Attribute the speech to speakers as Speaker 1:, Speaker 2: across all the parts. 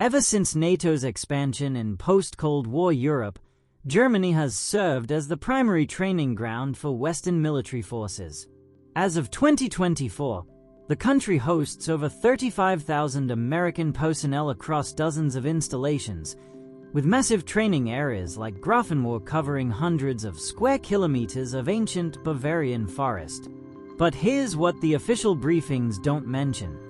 Speaker 1: Ever since NATO's expansion in post-Cold War Europe, Germany has served as the primary training ground for Western military forces. As of 2024, the country hosts over 35,000 American personnel across dozens of installations, with massive training areas like Grafenmoor covering hundreds of square kilometers of ancient Bavarian forest. But here's what the official briefings don't mention.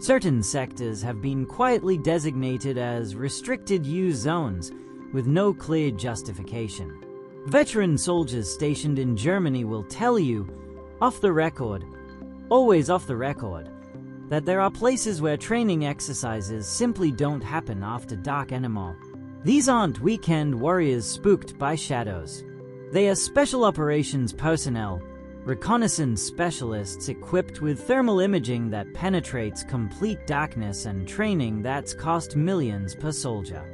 Speaker 1: Certain sectors have been quietly designated as restricted use zones with no clear justification. Veteran soldiers stationed in Germany will tell you, off the record, always off the record, that there are places where training exercises simply don't happen after dark anymore. These aren't weekend warriors spooked by shadows. They are special operations personnel, reconnaissance specialists equipped with thermal imaging that penetrates complete darkness and training that's cost millions per soldier.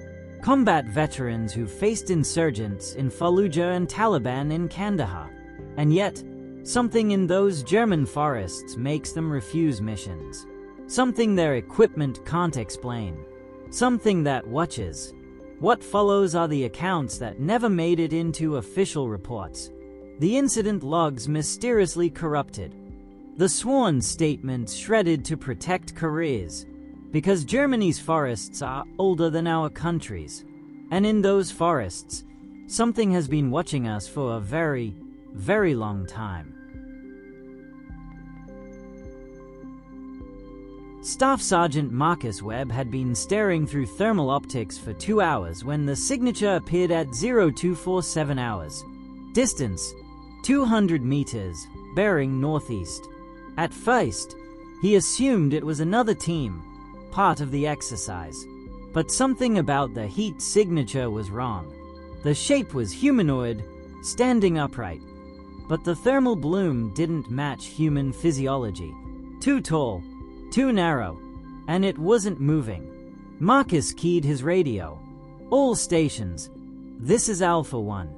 Speaker 1: Combat veterans who faced insurgents in Fallujah and Taliban in Kandahar. And yet, something in those German forests makes them refuse missions. Something their equipment can't explain. Something that watches. What follows are the accounts that never made it into official reports. The incident logs mysteriously corrupted. The sworn statements shredded to protect careers. Because Germany's forests are older than our country's. And in those forests, something has been watching us for a very, very long time. Staff Sergeant Marcus Webb had been staring through thermal optics for 2 hours when the signature appeared at 0247 hours. Distance, 200 meters, bearing northeast. At first, he assumed it was another team, part of the exercise. But something about the heat signature was wrong. The shape was humanoid, standing upright. But the thermal bloom didn't match human physiology. Too tall, too narrow, and it wasn't moving. Marcus keyed his radio. All stations. This is Alpha 1.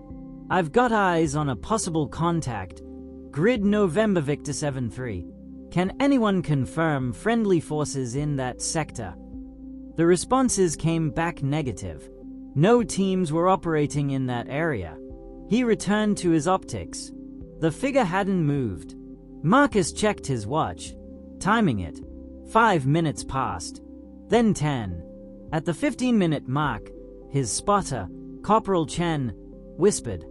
Speaker 1: I've got eyes on a possible contact. Grid November Victor 73. Can anyone confirm friendly forces in that sector? The responses came back negative. No teams were operating in that area. He returned to his optics. The figure hadn't moved. Marcus checked his watch, timing it. 5 minutes passed, then 10. At the 15-minute mark, his spotter, Corporal Chen, whispered,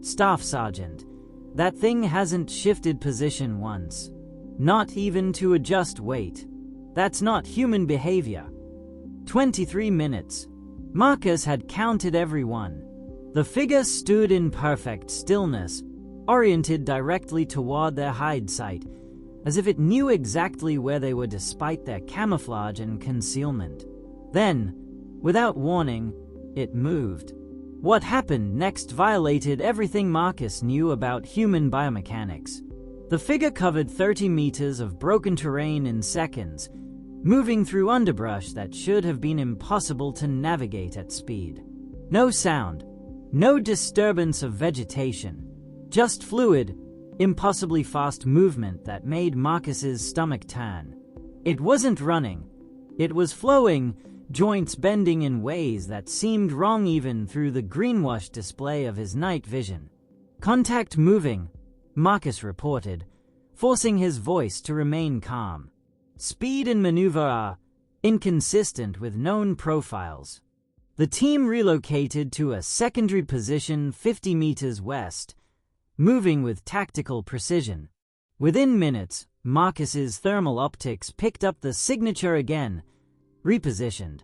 Speaker 1: "Staff Sergeant, that thing hasn't shifted position once. Not even to adjust weight. That's not human behavior." 23 minutes. Marcus had counted everyone. The figure stood in perfect stillness, oriented directly toward their hide site, as if it knew exactly where they were despite their camouflage and concealment. Then, without warning, it moved. What happened next violated everything Marcus knew about human biomechanics. The figure covered 30 meters of broken terrain in seconds, moving through underbrush that should have been impossible to navigate at speed. No sound, no disturbance of vegetation, just fluid, impossibly fast movement that made Marcus's stomach turn. It wasn't running. It was flowing, joints bending in ways that seemed wrong even through the greenwash display of his night vision. "Contact moving," Marcus reported, forcing his voice to remain calm. Speed and maneuver are inconsistent with known profiles. The team relocated to a secondary position 50 meters west, moving with tactical precision. Within minutes, Marcus's thermal optics picked up the signature again, repositioned,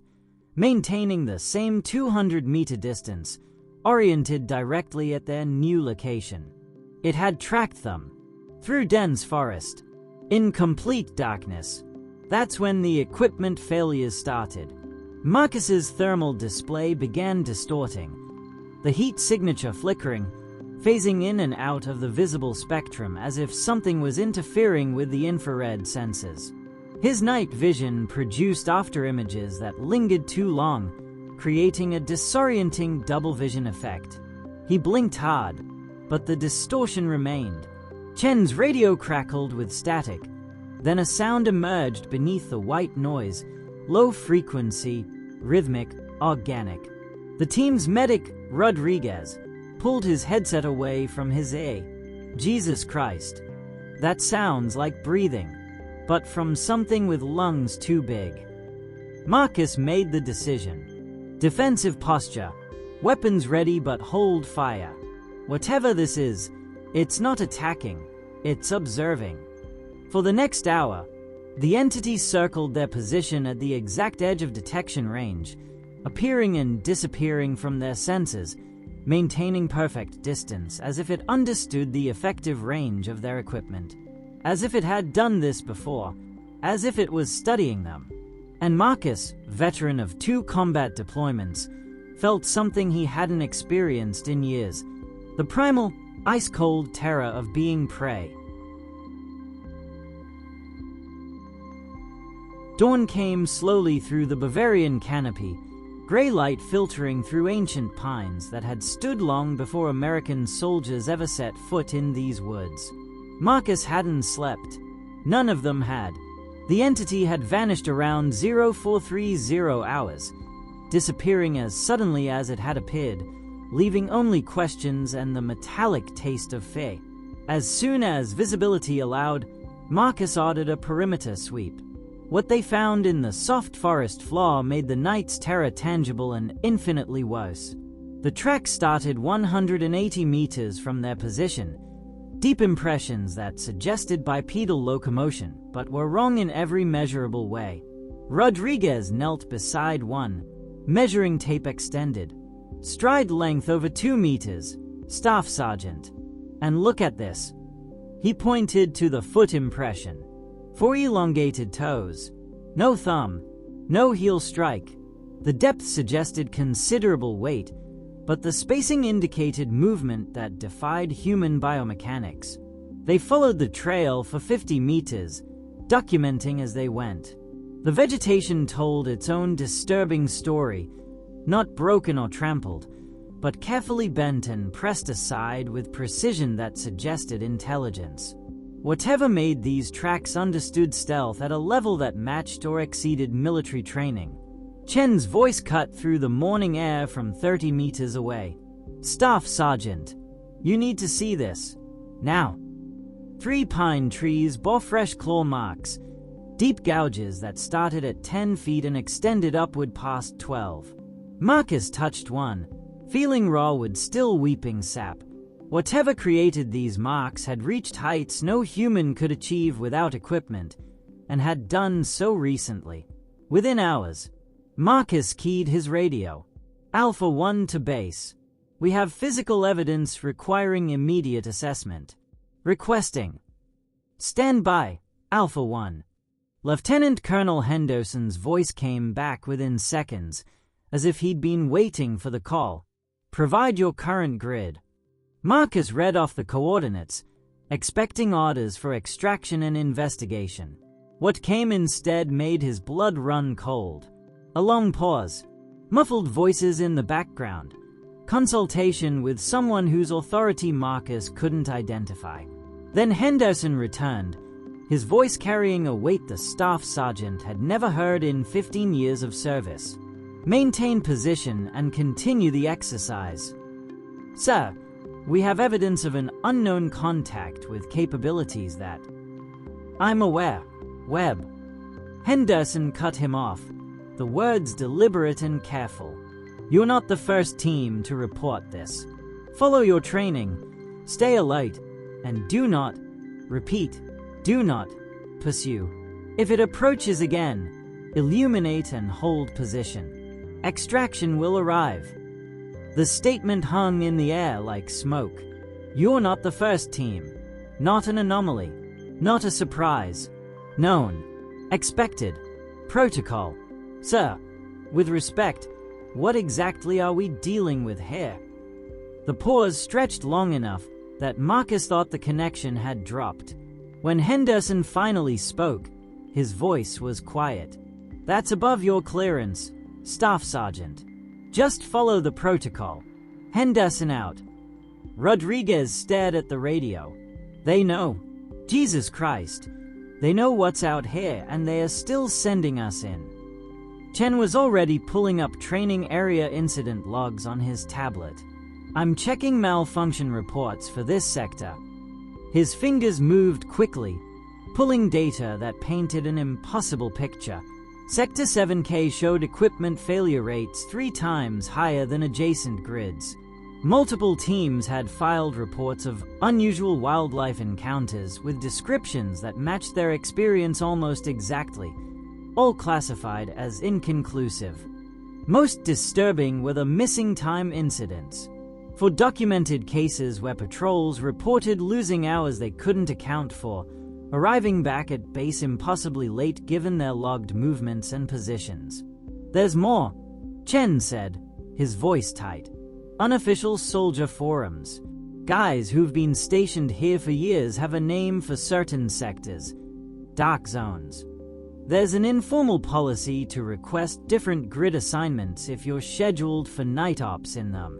Speaker 1: maintaining the same 200-meter distance, oriented directly at their new location. It had tracked them, through dense forest, in complete darkness. That's when the equipment failures started. Marcus's thermal display began distorting, the heat signature flickering, phasing in and out of the visible spectrum as if something was interfering with the infrared sensors. His night vision produced after images that lingered too long, creating a disorienting double vision effect. He blinked hard, but the distortion remained. Chen's radio crackled with static. Then a sound emerged beneath the white noise, low frequency, rhythmic, organic. The team's medic, Rodriguez, pulled his headset away from his ear. Jesus Christ. That sounds like breathing, but from something with lungs too big. Marcus made the decision. Defensive posture. Weapons ready but hold fire. Whatever this is, it's not attacking, it's observing. For the next hour, the entity circled their position at the exact edge of detection range, appearing and disappearing from their senses, maintaining perfect distance as if it understood the effective range of their equipment, as if it had done this before, as if it was studying them. And Marcus, veteran of 2 combat deployments, felt something he hadn't experienced in years, the primal, ice-cold terror of being prey. Dawn came slowly through the Bavarian canopy, gray light filtering through ancient pines that had stood long before American soldiers ever set foot in these woods. Marcus hadn't slept. None of them had. The entity had vanished around 0430 hours, disappearing as suddenly as it had appeared, leaving only questions and the metallic taste of fear. As soon as visibility allowed, Marcus ordered a perimeter sweep. What they found in the soft forest floor made the night's terror tangible and infinitely worse. The trek started 180 meters from their position, deep impressions that suggested bipedal locomotion, but were wrong in every measurable way. Rodriguez knelt beside one, measuring tape extended. Stride length over 2 meters, Staff Sergeant. And look at this. He pointed to the foot impression. 4 elongated toes. No thumb. No heel strike. The depth suggested considerable weight, but the spacing indicated movement that defied human biomechanics. They followed the trail for 50 meters, documenting as they went. The vegetation told its own disturbing story, not broken or trampled, but carefully bent and pressed aside with precision that suggested intelligence. Whatever made these tracks understood stealth at a level that matched or exceeded military training. Chen's voice cut through the morning air from 30 meters away. Staff Sergeant, you need to see this. Now. 3 pine trees bore fresh claw marks, deep gouges that started at 10 feet and extended upward past 12. Marcus touched one, feeling raw with still weeping sap. Whatever created these marks had reached heights no human could achieve without equipment, and had done so recently. Within hours, Marcus keyed his radio. Alpha 1 to base. We have physical evidence requiring immediate assessment. Requesting. Stand by, Alpha 1. Lieutenant Colonel Henderson's voice came back within seconds, as if he'd been waiting for the call. Provide your current grid. Marcus read off the coordinates, expecting orders for extraction and investigation. What came instead made his blood run cold. A long pause. Muffled voices in the background. Consultation with someone whose authority Marcus couldn't identify. Then Henderson returned, his voice carrying a weight the staff sergeant had never heard in 15 years of service. Maintain position and continue the exercise. Sir, we have evidence of an unknown contact with capabilities that... I'm aware. Webb. Henderson cut him off, the words deliberate and careful. You're not the first team to report this. Follow your training, stay alert, and do not, repeat, do not, pursue. If it approaches again, illuminate and hold position. Extraction will arrive. The statement hung in the air like smoke. You're not the first team. Not an anomaly. Not a surprise. Known. Expected. Protocol. Sir, with respect, what exactly are we dealing with here? The pause stretched long enough that Marcus thought the connection had dropped. When Henderson finally spoke, his voice was quiet. That's above your clearance, Staff Sergeant. Just follow the protocol. Henderson out. Rodriguez stared at the radio. They know. Jesus Christ. They know what's out here and they are still sending us in. Chen was already pulling up training area incident logs on his tablet. "I'm checking malfunction reports for this sector." His fingers moved quickly, pulling data that painted an impossible picture. Sector 7K showed equipment failure rates 3 times higher than adjacent grids. Multiple teams had filed reports of unusual wildlife encounters with descriptions that matched their experience almost exactly, all classified as inconclusive. Most disturbing were the missing time incidents. For documented cases where patrols reported losing hours they couldn't account for, arriving back at base impossibly late given their logged movements and positions. "There's more," Chen said, his voice tight. "Unofficial soldier forums. Guys who've been stationed here for years have a name for certain sectors. Dark zones. There's an informal policy to request different grid assignments if you're scheduled for night ops in them.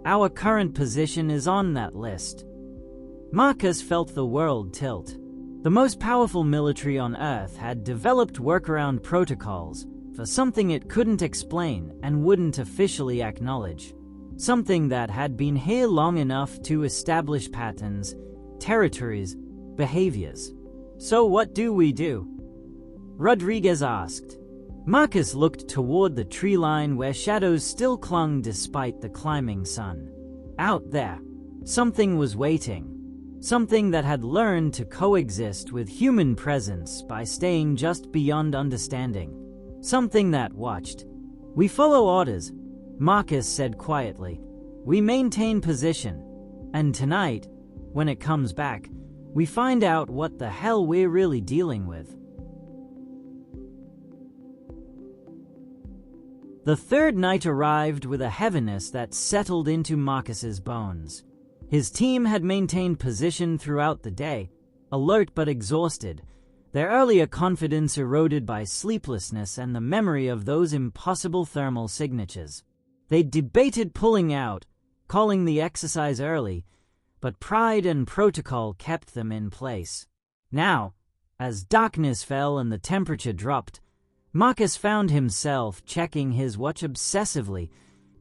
Speaker 1: Our current position is on that list." Marcus felt the world tilt. The most powerful military on Earth had developed workaround protocols for something it couldn't explain and wouldn't officially acknowledge. Something that had been here long enough to establish patterns, territories, behaviors. "So what do we do?" Rodriguez asked. Marcus looked toward the tree line where shadows still clung despite the climbing sun. Out there, something was waiting. Something that had learned to coexist with human presence by staying just beyond understanding. Something that watched. "We follow orders," Marcus said quietly. "We maintain position. And tonight, when it comes back, we find out what the hell we're really dealing with." The third night arrived with a heaviness that settled into Marcus's bones. His team had maintained position throughout the day, alert but exhausted, their earlier confidence eroded by sleeplessness and the memory of those impossible thermal signatures. They'd debated pulling out, calling the exercise early, but pride and protocol kept them in place. Now, as darkness fell and the temperature dropped, Marcus found himself checking his watch obsessively,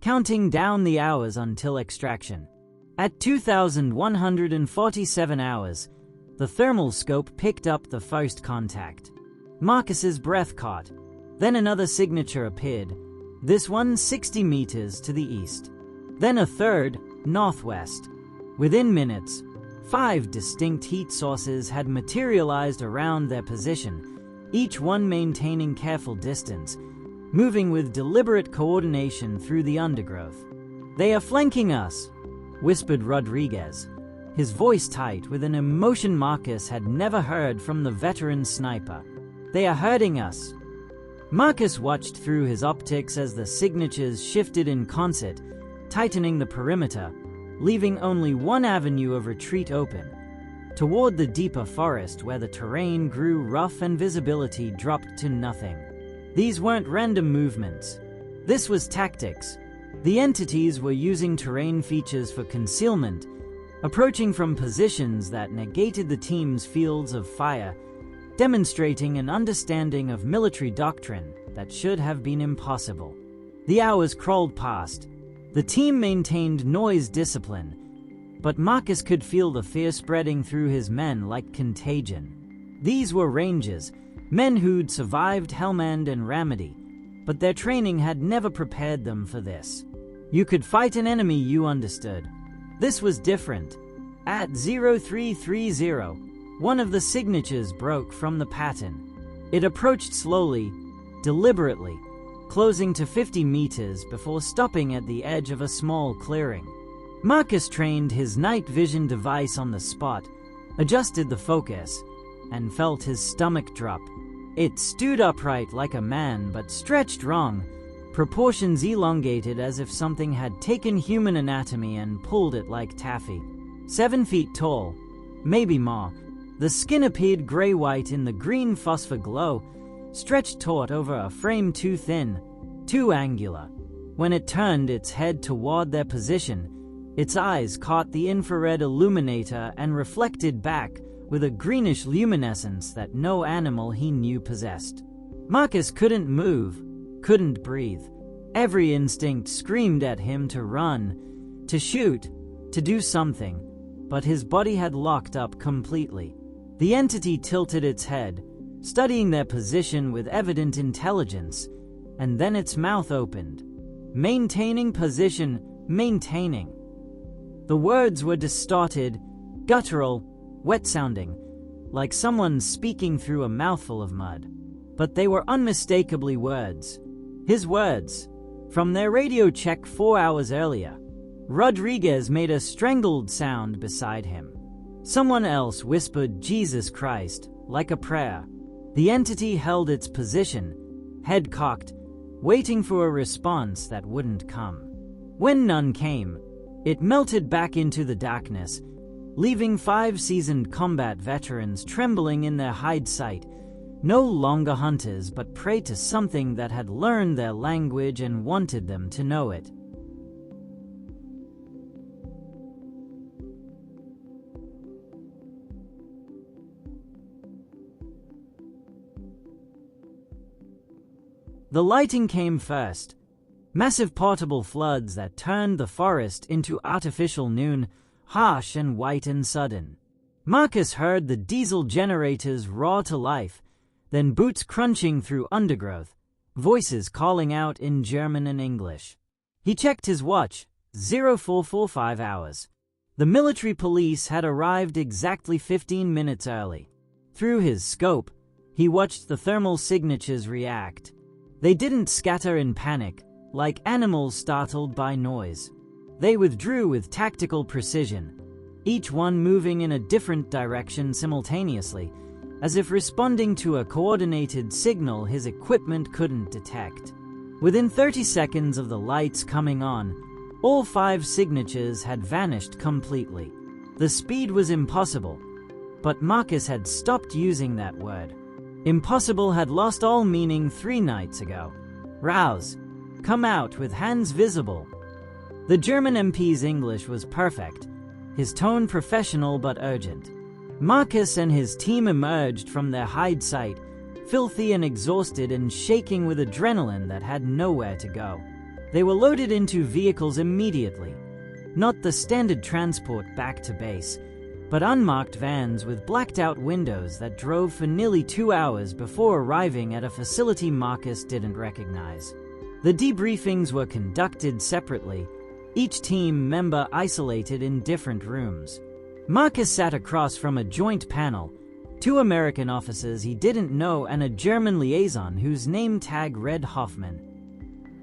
Speaker 1: counting down the hours until extraction. At 2,147 hours, the thermal scope picked up the first contact. Marcus's breath caught. Then another signature appeared, this one 60 meters to the east. Then a third, northwest. Within minutes, 5 distinct heat sources had materialized around their position, each one maintaining careful distance, moving with deliberate coordination through the undergrowth. "They are flanking us," whispered Rodriguez, his voice tight with an emotion Marcus had never heard from the veteran sniper. "They are hurting us." Marcus watched through his optics as the signatures shifted in concert, tightening the perimeter, leaving only one avenue of retreat open, toward the deeper forest where the terrain grew rough and visibility dropped to nothing. These weren't random movements. This was tactics. The entities were using terrain features for concealment, approaching from positions that negated the team's fields of fire, demonstrating an understanding of military doctrine that should have been impossible. The hours crawled past. The team maintained noise discipline, but Marcus could feel the fear spreading through his men like contagion. These were rangers, men who'd survived Helmand and Ramadi, but their training had never prepared them for this. You could fight an enemy you understood. This was different. At 0330, one of the signatures broke from the pattern. It approached slowly, deliberately, closing to 50 meters before stopping at the edge of a small clearing. Marcus trained his night vision device on the spot, adjusted the focus, and felt his stomach drop. It stood upright like a man but stretched wrong, proportions elongated as if something had taken human anatomy and pulled it like taffy. 7 feet tall, maybe more. The skin appeared gray-white in the green phosphor glow, stretched taut over a frame too thin, too angular. When it turned its head toward their position, its eyes caught the infrared illuminator and reflected back with a greenish luminescence that no animal he knew possessed. Marcus couldn't move, couldn't breathe. Every instinct screamed at him to run, to shoot, to do something, but his body had locked up completely. The entity tilted its head, studying their position with evident intelligence, and then its mouth opened. Maintaining position, maintaining. The words were distorted, guttural, wet-sounding, like someone speaking through a mouthful of mud. But they were unmistakably words. His words, from their radio check 4 hours earlier. Rodriguez made a strangled sound beside him. Someone else whispered Jesus Christ, like a prayer. The entity held its position, head cocked, waiting for a response that wouldn't come. When none came, it melted back into the darkness, leaving 5 seasoned combat veterans trembling in their hide site, no longer hunters but prey to something that had learned their language and wanted them to know it. The lighting came first. Massive portable floods that turned the forest into artificial noon, harsh and white and sudden. Marcus heard the diesel generators roar to life, then boots crunching through undergrowth, voices calling out in German and English. He checked his watch, 0445 hours. The military police had arrived exactly 15 minutes early. Through his scope, he watched the thermal signatures react. They didn't scatter in panic, like animals startled by noise. They withdrew with tactical precision, each one moving in a different direction simultaneously, as if responding to a coordinated signal his equipment couldn't detect. Within 30 seconds of the lights coming on, all 5 signatures had vanished completely. The speed was impossible, but Marcus had stopped using that word. Impossible had lost all meaning 3 nights ago. Rouse. Come out with hands visible. The German MP's English was perfect, his tone professional but urgent. Marcus and his team emerged from their hide site, filthy and exhausted and shaking with adrenaline that had nowhere to go. They were loaded into vehicles immediately. Not the standard transport back to base, but unmarked vans with blacked-out windows that drove for nearly 2 hours before arriving at a facility Marcus didn't recognize. The debriefings were conducted separately, each team member isolated in different rooms. Marcus sat across from a joint panel, 2 American officers he didn't know and a German liaison whose name tag read Hoffman.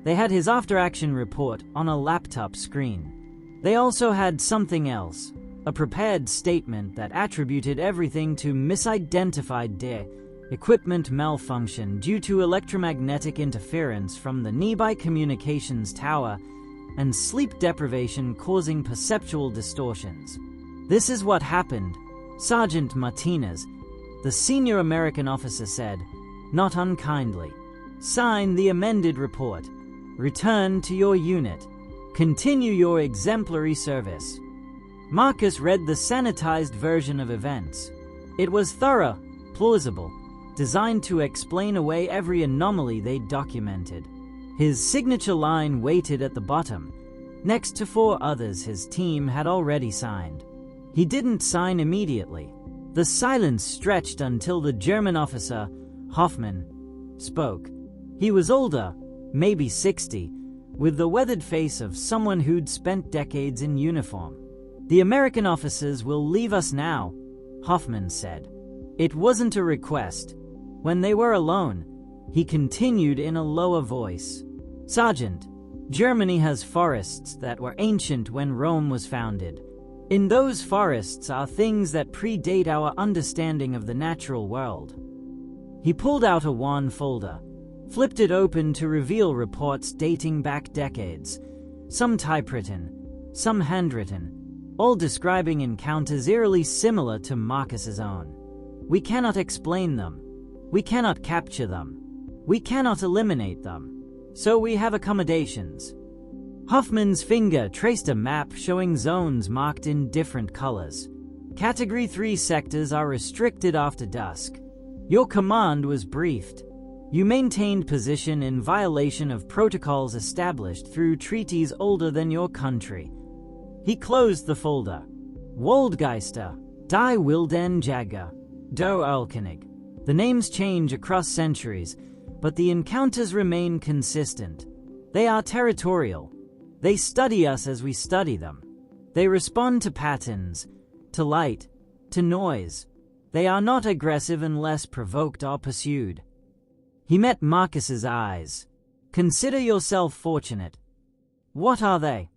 Speaker 1: They had his after-action report on a laptop screen. They also had something else, a prepared statement that attributed everything to misidentified equipment malfunction due to electromagnetic interference from the nearby communications tower and sleep deprivation causing perceptual distortions. This is what happened, Sergeant Martinez, the senior American officer said, not unkindly. Sign the amended report. Return to your unit. Continue your exemplary service. Marcus read the sanitized version of events. It was thorough, plausible, designed to explain away every anomaly they'd documented. His signature line waited at the bottom, next to 4 others his team had already signed. He didn't sign immediately. The silence stretched until the German officer, Hoffman, spoke. He was older, maybe 60, with the weathered face of someone who'd spent decades in uniform. The American officers will leave us now, Hoffman said. It wasn't a request. When they were alone, he continued in a lower voice. Sergeant, Germany has forests that were ancient when Rome was founded. In those forests are things that predate our understanding of the natural world. He pulled out a WAN folder, flipped it open to reveal reports dating back decades, some typewritten, some handwritten, all describing encounters eerily similar to Marcus's own. We cannot explain them. We cannot capture them. We cannot eliminate them. So we have accommodations. Hoffman's finger traced a map showing zones marked in different colors. Category 3 sectors are restricted after dusk. Your command was briefed. You maintained position in violation of protocols established through treaties older than your country. He closed the folder. Waldgeister, Die Wilden Jagger, Do Erlkönig. The names change across centuries, but the encounters remain consistent. They are territorial. They study us as we study them. They respond to patterns, to light, to noise. They are not aggressive unless provoked or pursued. He met Marcus's eyes. Consider yourself fortunate. What are they?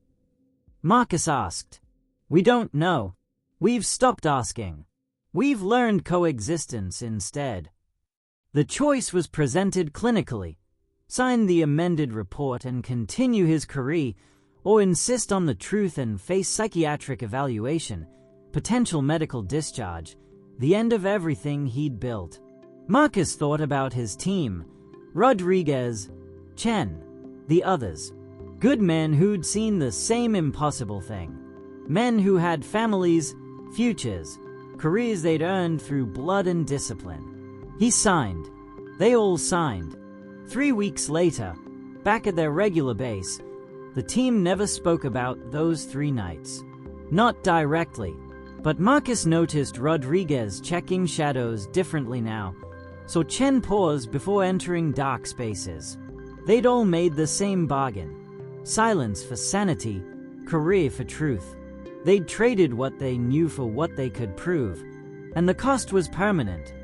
Speaker 1: Marcus asked. We don't know. We've stopped asking. We've learned coexistence instead. The choice was presented clinically. Sign the amended report and continue his career, or insist on the truth and face psychiatric evaluation, potential medical discharge, the end of everything he'd built. Marcus thought about his team, Rodriguez, Chen, the others. Good men who'd seen the same impossible thing. Men who had families, futures, careers they'd earned through blood and discipline. He signed. They all signed. 3 weeks later, back at their regular base, the team never spoke about those 3 nights. Not directly, but Marcus noticed Rodriguez checking shadows differently now, so Chen paused before entering dark spaces. They'd all made the same bargain. Silence for sanity, career for truth. They'd traded what they knew for what they could prove, and the cost was permanent.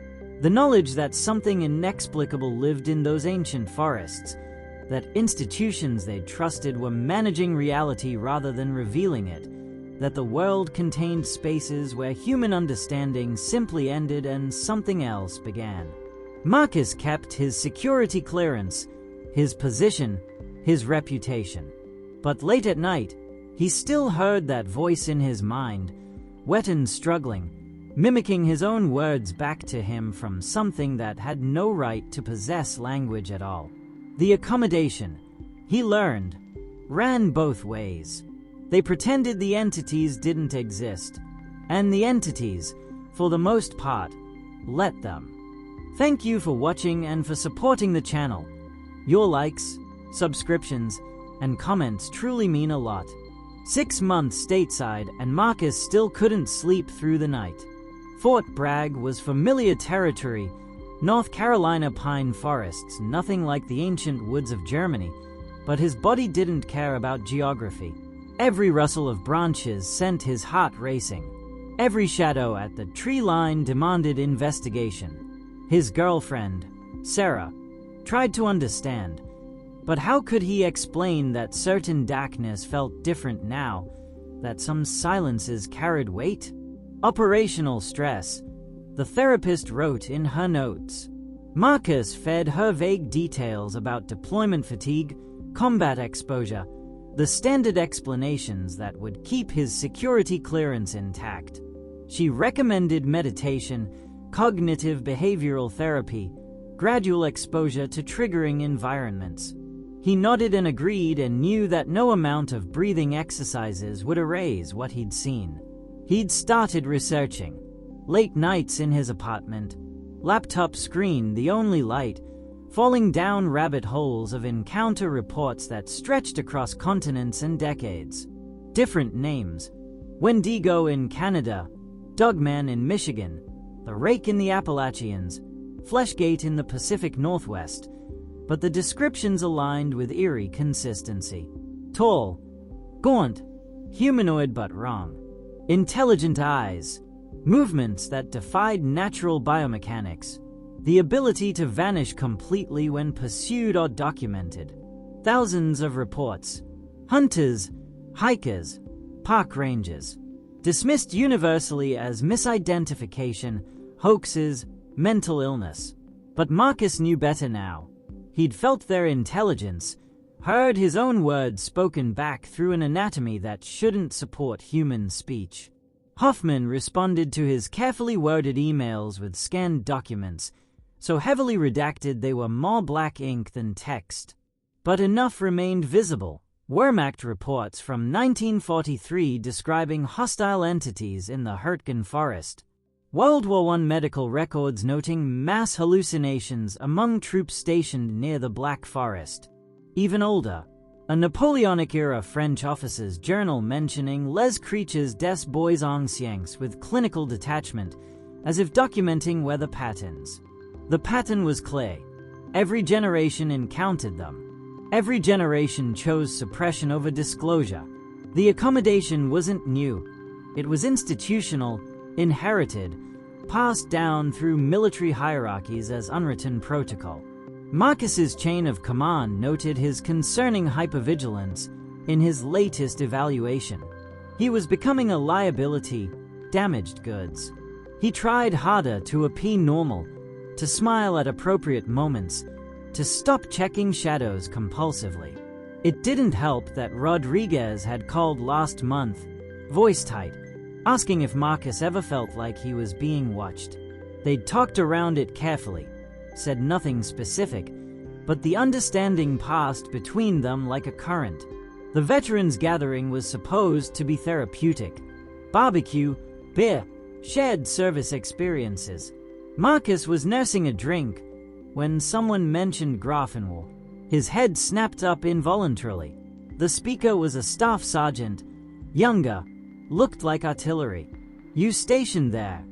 Speaker 1: The knowledge that something inexplicable lived in those ancient forests, that institutions they'd trusted were managing reality rather than revealing it, that the world contained spaces where human understanding simply ended and something else began. Marcus kept his security clearance, his position, his reputation. But late at night, he still heard that voice in his mind, wet and struggling, mimicking his own words back to him from something that had no right to possess language at all. The accommodation, he learned, ran both ways. They pretended the entities didn't exist, and the entities, for the most part, let them. Thank you for watching and for supporting the channel. Your likes, subscriptions, and comments truly mean a lot. 6 months stateside and Marcus still couldn't sleep through the night. Fort Bragg was familiar territory, North Carolina pine forests, nothing like the ancient woods of Germany, but his body didn't care about geography. Every rustle of branches sent his heart racing. Every shadow at the tree line demanded investigation. His girlfriend, Sarah, tried to understand, but how could he explain that certain darkness felt different now, that some silences carried weight? Operational stress, the therapist wrote in her notes. Marcus fed her vague details about deployment fatigue, combat exposure, the standard explanations that would keep his security clearance intact. She recommended meditation, cognitive behavioral therapy, gradual exposure to triggering environments. He nodded and agreed and knew that no amount of breathing exercises would erase what he'd seen. He'd started researching. Late nights in his apartment, laptop screen the only light, falling down rabbit holes of encounter reports that stretched across continents and decades. Different names: Wendigo in Canada, Dogman in Michigan, the Rake in the Appalachians, Fleshgate in the Pacific Northwest, but the descriptions aligned with eerie consistency. Tall, gaunt, humanoid but wrong. Intelligent eyes, movements that defied natural biomechanics, the ability to vanish completely when pursued or documented. Thousands of reports. Hunters, hikers, park rangers. Dismissed universally as misidentification, hoaxes, mental illness. But Marcus knew better now. He'd felt their intelligence, heard his own words spoken back through an anatomy that shouldn't support human speech. Hoffman responded to his carefully worded emails with scanned documents, so heavily redacted they were more black ink than text. But enough remained visible. Wehrmacht reports from 1943 describing hostile entities in the Hurtgen forest. World War I medical records noting mass hallucinations among troops stationed near the Black Forest. Even older, a Napoleonic-era French officer's journal mentioning les creatures des bois anciens with clinical detachment, as if documenting weather patterns. The pattern was clear. Every generation encountered them. Every generation chose suppression over disclosure. The accommodation wasn't new. It was institutional, inherited, passed down through military hierarchies as unwritten protocol. Marcus's chain of command noted his concerning hypervigilance in his latest evaluation. He was becoming a liability, damaged goods. He tried harder to appear normal, to smile at appropriate moments, to stop checking shadows compulsively. It didn't help that Rodriguez had called last month, voice tight, asking if Marcus ever felt like he was being watched. They'd talked around it carefully, said nothing specific, but the understanding passed between them like a current. The veterans' gathering was supposed to be therapeutic. Barbecue, beer, shared service experiences. Marcus was nursing a drink when someone mentioned Grafenwall. His head snapped up involuntarily. The speaker was a staff sergeant, younger, looked like artillery. "You stationed there?"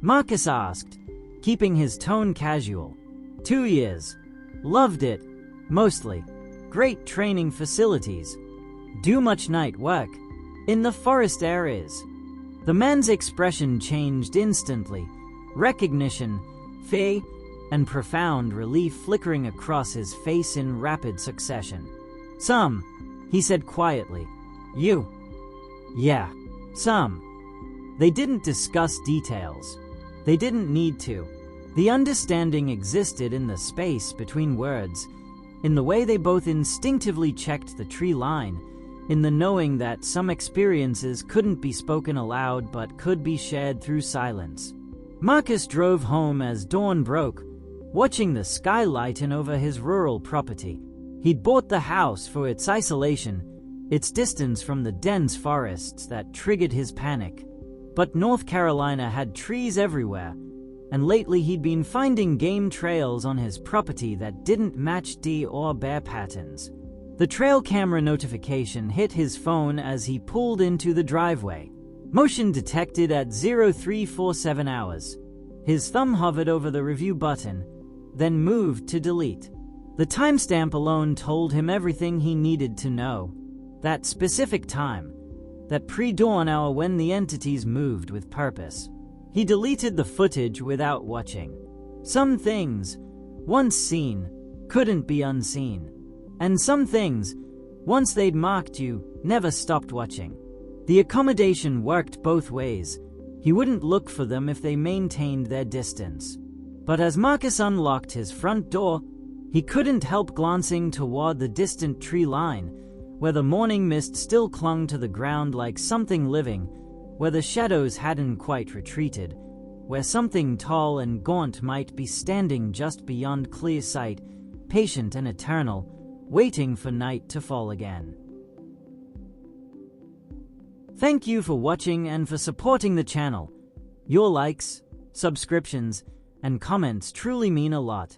Speaker 1: Marcus asked, keeping his tone casual. 2 years. Loved it. Mostly. Great training facilities. Do much night work. In the forest areas. The man's expression changed instantly. Recognition, fear, and profound relief flickering across his face in rapid succession. "Some," he said quietly. "You?" "Yeah, some." They didn't discuss details. They didn't need to. The understanding existed in the space between words, in the way they both instinctively checked the tree line, in the knowing that some experiences couldn't be spoken aloud but could be shared through silence. Marcus drove home as dawn broke, watching the sky lighten over his rural property. He'd bought the house for its isolation, its distance from the dense forests that triggered his panic. But North Carolina had trees everywhere, and lately he'd been finding game trails on his property that didn't match deer or bear patterns. The trail camera notification hit his phone as he pulled into the driveway. Motion detected at 0347 hours. His thumb hovered over the review button, then moved to delete. The timestamp alone told him everything he needed to know. That specific time, that pre-dawn hour when the entities moved with purpose. He deleted the footage without watching. Some things, once seen, couldn't be unseen. And some things, once they'd marked you, never stopped watching. The accommodation worked both ways. He wouldn't look for them if they maintained their distance. But as Marcus unlocked his front door, he couldn't help glancing toward the distant tree line, where the morning mist still clung to the ground like something living, where the shadows hadn't quite retreated, where something tall and gaunt might be standing just beyond clear sight, patient and eternal, waiting for night to fall again. Thank you for watching and for supporting the channel. Your likes, subscriptions, and comments truly mean a lot.